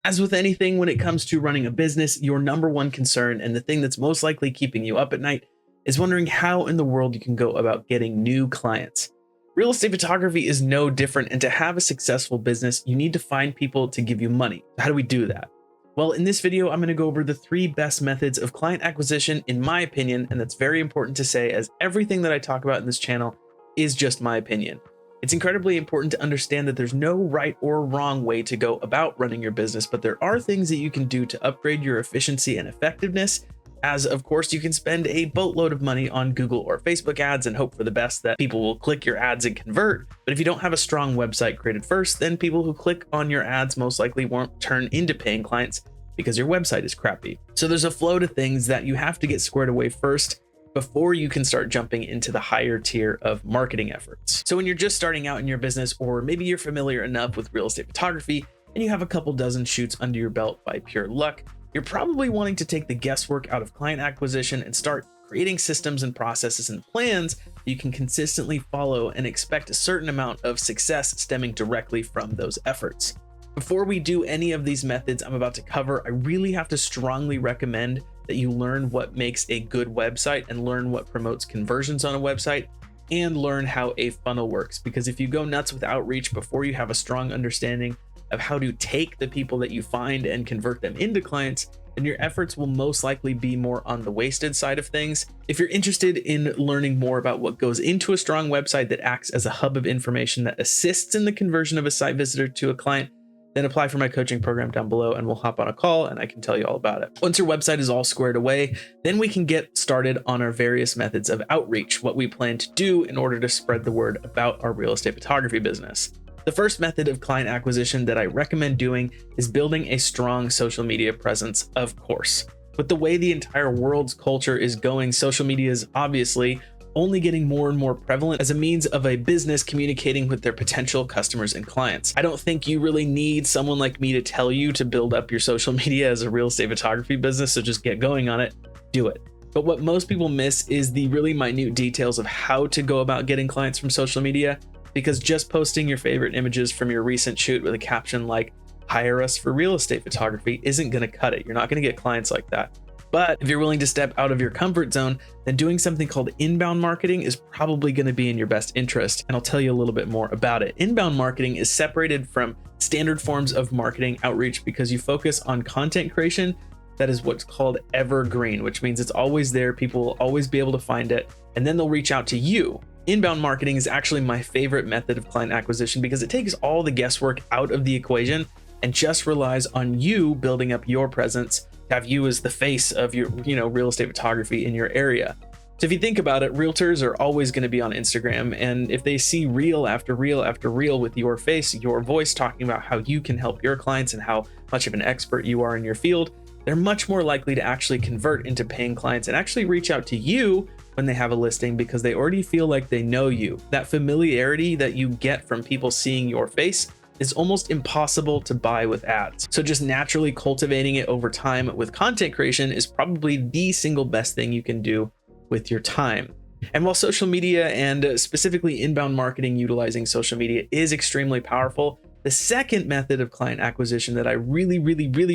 As with anything when it comes to running a business, your number one concern and the thing that's most likely keeping you up at night is wondering how in the world you can go about getting new clients. Real estate photography is no different, and to have a successful business, you need to find people to give you money. How do we do that? Well, in this video, I'm going to go over the 3 best methods of client acquisition, in my opinion, and that's very important to say, as everything that I talk about in this channel is just my opinion. It's incredibly important to understand that there's no right or wrong way to go about running your business, but there are things that you can do to upgrade your efficiency and effectiveness, as of course you can spend a boatload of money on Google or Facebook ads and hope for the best that people will click your ads and convert. But if you don't have a strong website created first, then people who click on your ads most likely won't turn into paying clients because your website is crappy. So there's a flow to things that you have to get squared away first before you can start jumping into the higher tier of marketing efforts. So when you're just starting out in your business, or maybe you're familiar enough with real estate photography and you have a couple dozen shoots under your belt by pure luck, you're probably wanting to take the guesswork out of client acquisition and start creating systems and processes and plans that you can consistently follow and expect a certain amount of success stemming directly from those efforts. Before we do any of these methods I'm about to cover, I really have to strongly recommend that you learn what makes a good website and learn what promotes conversions on a website and learn how a funnel works. Because if you go nuts with outreach before you have a strong understanding of how to take the people that you find and convert them into clients, then your efforts will most likely be more on the wasted side of things. If you're interested in learning more about what goes into a strong website that acts as a hub of information that assists in the conversion of a site visitor to a client, then apply for my coaching program down below and we'll hop on a call and I can tell you all about it. Once your website is all squared away, then we can get started on our various methods of outreach, what we plan to do in order to spread the word about our real estate photography business. The first method of client acquisition that I recommend doing is building a strong social media presence, of course. With the way the entire world's culture is going, social media is obviously only getting more and more prevalent as a means of a business communicating with their potential customers and clients. I don't think you really need someone like me to tell you to build up your social media as a real estate photography business, so just get going on it, do it. But what most people miss is the really minute details of how to go about getting clients from social media, because just posting your favorite images from your recent shoot with a caption like "hire us for real estate photography" isn't going to cut it. You're not going to get clients like that. But if you're willing to step out of your comfort zone, then doing something called inbound marketing is probably going to be in your best interest. And I'll tell you a little bit more about it. Inbound marketing is separated from standard forms of marketing outreach because you focus on content creation that is what's called evergreen, which means it's always there. People will always be able to find it, and then they'll reach out to you. Inbound marketing is actually my favorite method of client acquisition because it takes all the guesswork out of the equation and just relies on you building up your presence, to have you as the face of your, real estate photography in your area. So if you think about it, realtors are always going to be on Instagram, and if they see reel after reel after reel with your face, your voice, talking about how you can help your clients and how much of an expert you are in your field, they're much more likely to actually convert into paying clients and actually reach out to you when they have a listing, because they already feel like they know you. That familiarity that you get from people seeing your face is almost impossible to buy with ads. So just naturally cultivating it over time with content creation is probably the single best thing you can do with your time. And while social media, and specifically inbound marketing utilizing social media, is extremely powerful, the second method of client acquisition that I really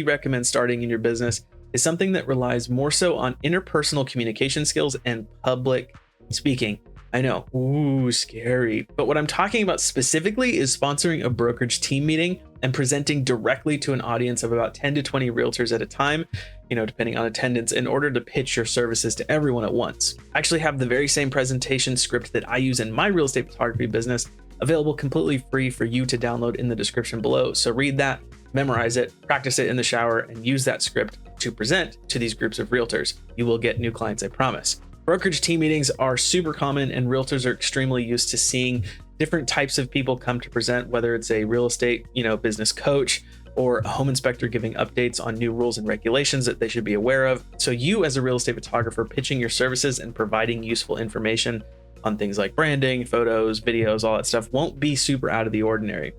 recommend starting in your business is something that relies more so on interpersonal communication skills and public speaking. I know, ooh, scary. But what I'm talking about specifically is sponsoring a brokerage team meeting and presenting directly to an audience of about 10 to 20 realtors at a time, depending on attendance, in order to pitch your services to everyone at once. I actually have the very same presentation script that I use in my real estate photography business available completely free for you to download in the description below. So read that, memorize it, practice it in the shower, and use that script to present to these groups of realtors. You will get new clients, I promise. Brokerage team meetings are super common, and realtors are extremely used to seeing different types of people come to present, whether it's a real estate, business coach or a home inspector giving updates on new rules and regulations that they should be aware of. So you, as a real estate photographer, pitching your services and providing useful information on things like branding, photos, videos, all that stuff won't be super out of the ordinary.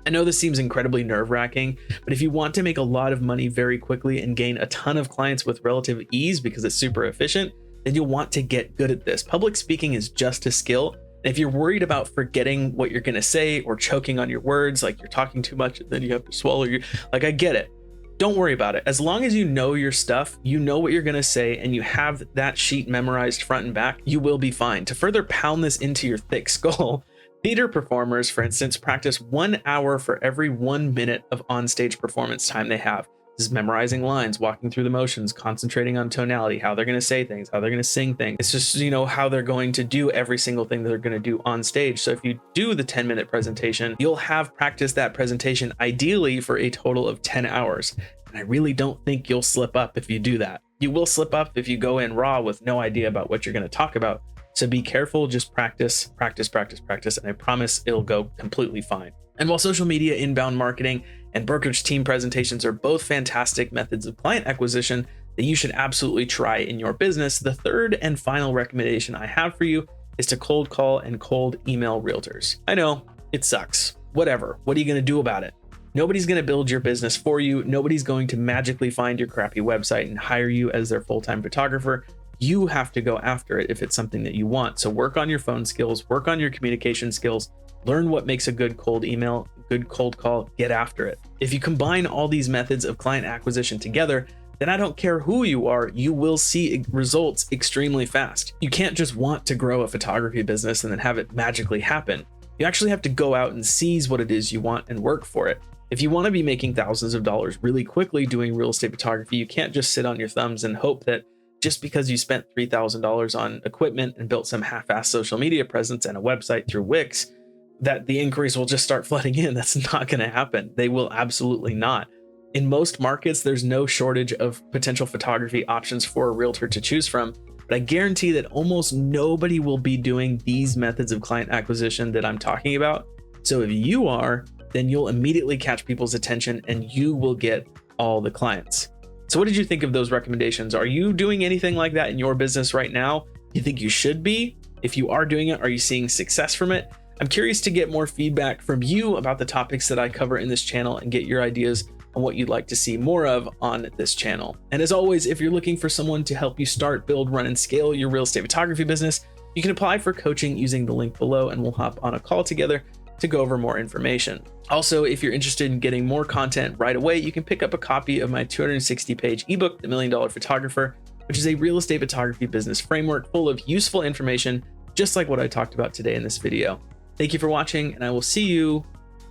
I know this seems incredibly nerve-wracking, but if you want to make a lot of money very quickly and gain a ton of clients with relative ease because it's super efficient, then you'll want to get good at this. Public speaking is just a skill, If you're worried about forgetting what you're going to say or choking on your words, like you're talking too much and then you have to swallow your, like, I get it. Don't worry about it. As long as you know your stuff, you know what you're going to say, and you have that sheet memorized front and back, you will be fine. To further pound this into your thick skull, theater performers, for instance, practice 1 hour for every 1 minute of onstage performance time they have. This is memorizing lines, walking through the motions, concentrating on tonality, how they're going to say things, how they're going to sing things. It's just, how they're going to do every single thing that they're going to do on stage. So if you do the 10-minute presentation, you'll have practiced that presentation ideally for a total of 10 hours. And I really don't think you'll slip up if you do that. You will slip up if you go in raw with no idea about what you're going to talk about. So be careful, just practice, practice, practice, practice, and I promise it'll go completely fine. And while social media, inbound marketing, and brokerage team presentations are both fantastic methods of client acquisition that you should absolutely try in your business, the third and final recommendation I have for you is to cold call and cold email realtors. I know, it sucks. Whatever. What are you going to do about it? Nobody's going to build your business for you. Nobody's going to magically find your crappy website and hire you as their full-time photographer. You have to go after it if it's something that you want. So work on your phone skills, work on your communication skills, learn what makes a good cold email, good cold call, get after it. If you combine all these methods of client acquisition together, then I don't care who you are, you will see results extremely fast. You can't just want to grow a photography business and then have it magically happen. You actually have to go out and seize what it is you want and work for it. If you want to be making thousands of dollars really quickly doing real estate photography, you can't just sit on your thumbs and hope that just because you spent $3,000 on equipment and built some half-assed social media presence and a website through Wix, that the inquiries will just start flooding in. That's not going to happen. They will absolutely not. In most markets, there's no shortage of potential photography options for a realtor to choose from, but I guarantee that almost nobody will be doing these methods of client acquisition that I'm talking about. So if you are, then you'll immediately catch people's attention and you will get all the clients. So what did you think of those recommendations? Are you doing anything like that in your business right now? You think you should be? If you are doing it, are you seeing success from it? I'm curious to get more feedback from you about the topics that I cover in this channel and get your ideas on what you'd like to see more of on this channel. And as always, if you're looking for someone to help you start, build, run, and scale your real estate photography business, you can apply for coaching using the link below and we'll hop on a call together to go over more information. Also, if you're interested in getting more content right away, you can pick up a copy of my 260-page ebook, The $1 Million Photographer, which is a real estate photography business framework full of useful information, just like what I talked about today in this video. Thank you for watching, and I will see you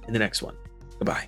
in the next one. Goodbye.